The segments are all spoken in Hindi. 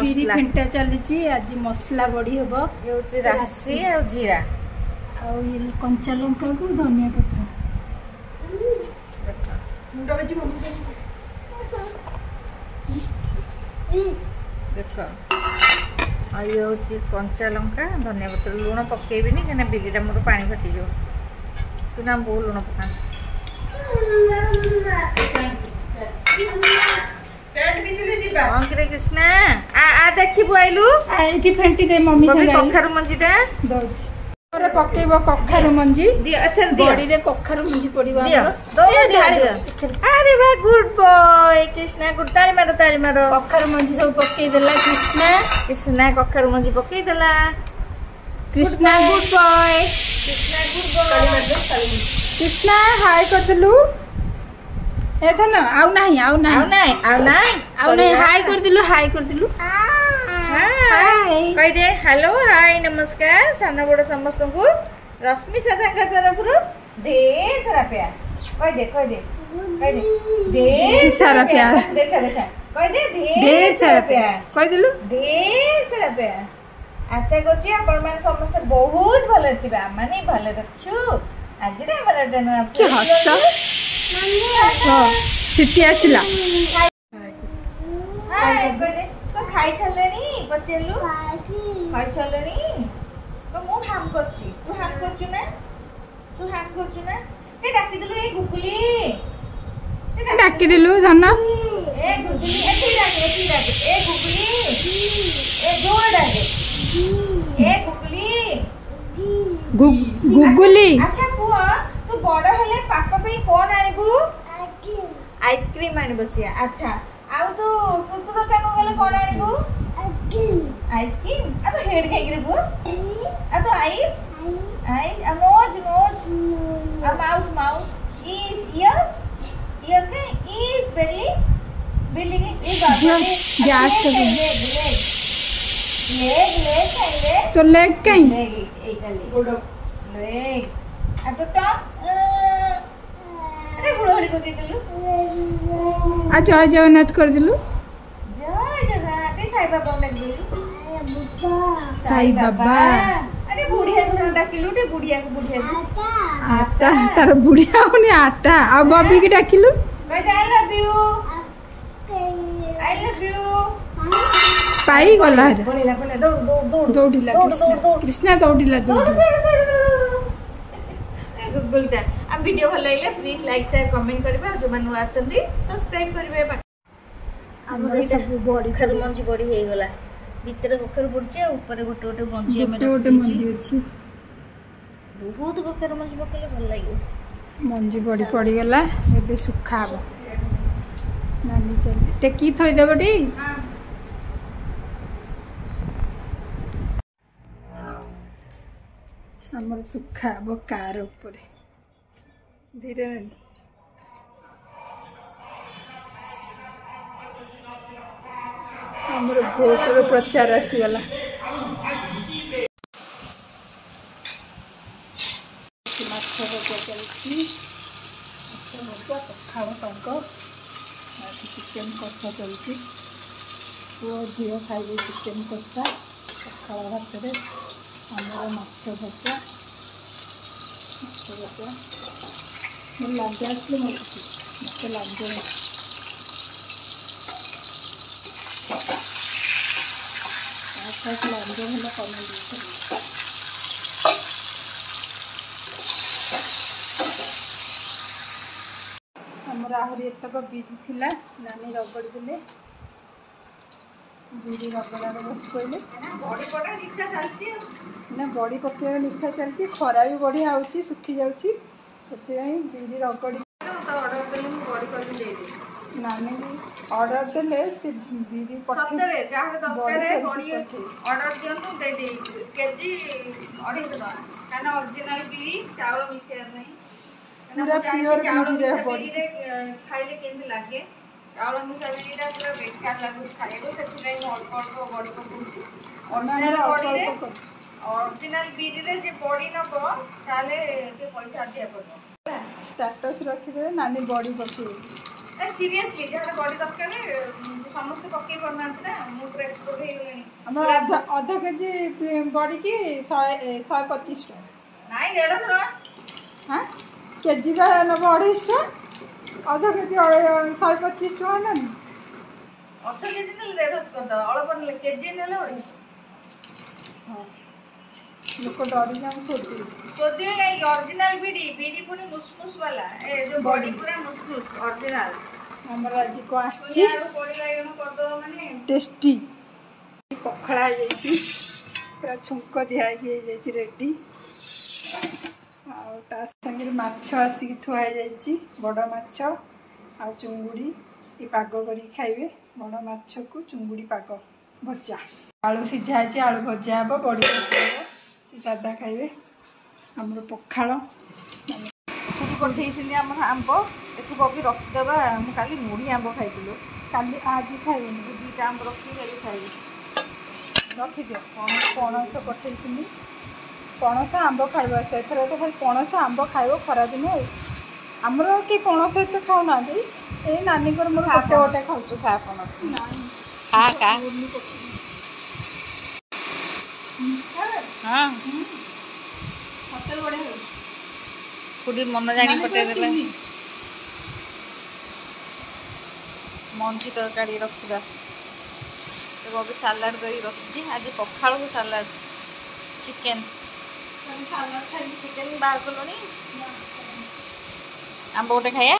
बिरी फेंटा चली आज मसला बड़ी हम ये राशि और जीरा ये कंचा लंका को धनिया पत्र देख ये हूँ कंचा लंका धनिया पत्र लुण पकेबी कहीं बिरीटा मोर पानी फटिज तू ना बहु लुण पका कृष्णा आ देखिबु आइलु आइठी फेंटी दे मम्मी से कखारु मंजीटा दउछि और पकेबो कखारु मंजी बड़ी रे कखारु मंजी पड़िबो अरे बा गुड बॉय कृष्णा गुड तारी मारो कखारु मंजी सब पके देला कृष्णा कखारु मंजी पके देला कृष्णा गुड बॉय कृष्णा हाय कर दिलु ए धन आउ नाही हाय कर दिलु कह दे हेलो हाय नमस्कार सान बड़ समस्त को रश्मि साधा तरफ ढेर सारा प्यार कह दे ढेर सारा प्यार देखा कह दे ढेर सारा प्यार कह दिलु ढेर सारा प्यार आशा करछि आपण माने समस्त बहुत भले थिबा माने भले रखछु आज रे हमर डन की हस्त चिट्ठी आसिला हाय कह दे तो खाई सारलेनी पचेलु खाई सारलेनी तो मु हाम करछि तू हाम करछु ना ए डाकी दिलु ए गुकुली डाकी दिलु धन ए गुकुली एठी डाके ए गुकुली ए जोर डाके ए गुकुली गुगुली अच्छा पुआ तू बड़ हेले पापा पे कोन आनिबु आइसक्रीम आनिबो सिया अच्छा आउ तो टुटु दुकान गले कोन आनिबु आइसक्रीम आ तो हेड खाइ रे बु आ तो आइस आ नोज आ माउथ इज ईयर के इज बेली बिल्डिंग इज बाबा गैस लेग खाइले तो लेग कहीं लेग आ तो टॉप अरे गुड़ोली को दे दिलु आ जय जगन्नाथ कर दिलु जय जगन्नाथ साई बाबा में दिलु साई बाबा अरे बुढ़िया को डाकिलु टे बुढ़िया को आता तार बुढ़िया होने आता आ बॉबी के डाकिलु कह दे आई लव यू पाई गला बोलेला दौड़ कृष्णा दौड़िला गूगलटा हम वीडियो भल लगे प्लीज लाइक शेयर कमेंट करबे जो मानु आछंदी सब्सक्राइब करबे हमर सब बॉडी खर मंजी बॉडी हे गला भीतर गोखर पड़छ ऊपर गोटे मंजी मंजी अछि बहुत गोखर मंजी पकले भल लागियो मंजी बॉडी पड़ी गला एबे सुखा हबो नानी चल टेकी थई देबटी हमर सुखा हबो कार ऊपर धीरे हमर भोटर प्रचार आसीगला माछ भजा चलती पखाड़ टंक चिकेन कषा चलती पुओ झील खाइबे चिकेन कषा पखाड़ भात आमर माछ भजा मोर लागे आसले मत लागे लागे भल कमेंट आमर आहरी एतक बिरी थिला नानी रगड़ देले बिरी रगड़ार बस पड़े बॉडी पटा निशा चलची ना बड़ी पकेवा निशा चलची खरा भी बढ़िया आउची सुखी जाउची सेतिराई बिरी रगड़ी तो ऑर्डर देले बॉडी कर दे दे नानी ऑर्डर देले से बिरी पठे सप्ताहे जहाँ दरकार है बॉडी ऑर्डर दियंतु दे दे केजी 250 टका काना ओरिजिनल बिरी चावल मिसेर नहीं पूरा प्योर बिरी रे बॉडी खाइले केंति लागे चावल मिसा बिरीटा पूरा बेकार लागु खाइबो सेतिराई अल्प अल्प बॉडी को पूछी ओरिजिनल बिरी रे जे बॉडी नबो ताले के पैसा दिया पड़ो स्टेटस रखी दे नानी बॉडी पके सीरियसली जहाँ बड़ी दरकार समस्त पकई पारना मुझे पूरा एक्सपोर्ट हो गलानी आमर आधा केजी बड़ी की 125 टका नाई 150 टका हाँ केजी बा नब 250 टका आधा केजी 125 टका ना अधा केजी ने 150 कर दो अल्प ने केजी ने 250 हाँ लोक डरी जान सोती सोती है लाइक ओरिजिनल बीडी बीडी पुनी मुसमुस वाला ए जो बॉडी पूरा मुसमुस ओरिजिनल हमर आज को आछि यार कोड़ी बाइगन कर दो माने टेस्टी पखळा जाईची पूरा छुंक दिया जाईची रेडी आ ता संगे माछ आसी थुआ जाईची बड़ माछ आ चुंगुड़ी ई पाग करी खाइबे बड़ माछ को चुंगुड़ी पाग भजा आलू सिझा है आलू भजा हे बड़ी भजा हे सी सादा खाइबे हमर पखाळ छुटी पठेइसिनी हमर आंबो एकु बबी रखि देबा हम काली मुढ़ी आंबो खाइतिलो काली आज खाइबे दुईटा आंबो रखि काली खाइबे रखि दे पणस पठेइसिनी पणस आंब खाइबा से एथर तो खाली पणस आंब खाइबो खरा दिन हमर कि पणस एते खाउ ना ए नानी कर मोर गोटे गोटे खाउछु खा पणस खा का हाँ होटल बड़े हो खुदी मन जानी पटे देले मंची तरकारी रखिदा तो अभी सलाड करी रखी आज पखाड़ को सलाड चिकेन सलाद खाई चिकेन बाहर कलोनी आंब गोटे खाया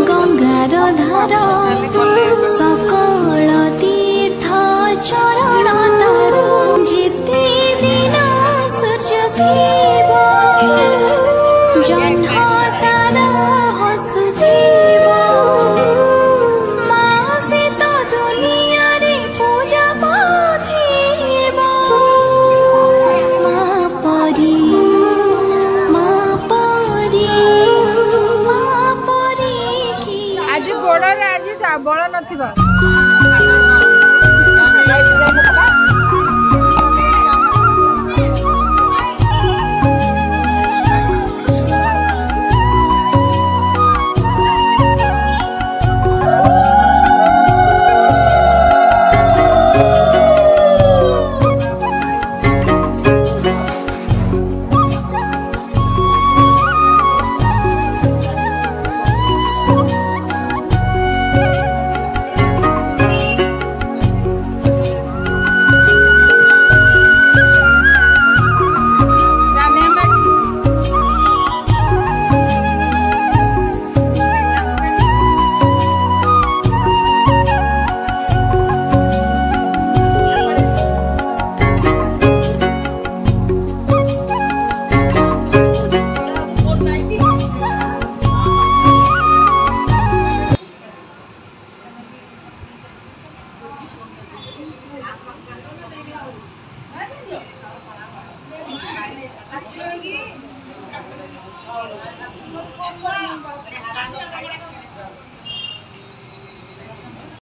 गंगार धार सकल तीर्थ चरण तार जिते दिन सूर्य देव जन्म तार हसुदेव माँ से तो दुनिया रे पूजा पाथिब माँ परी आज गोड़ आज बड़ नथिबा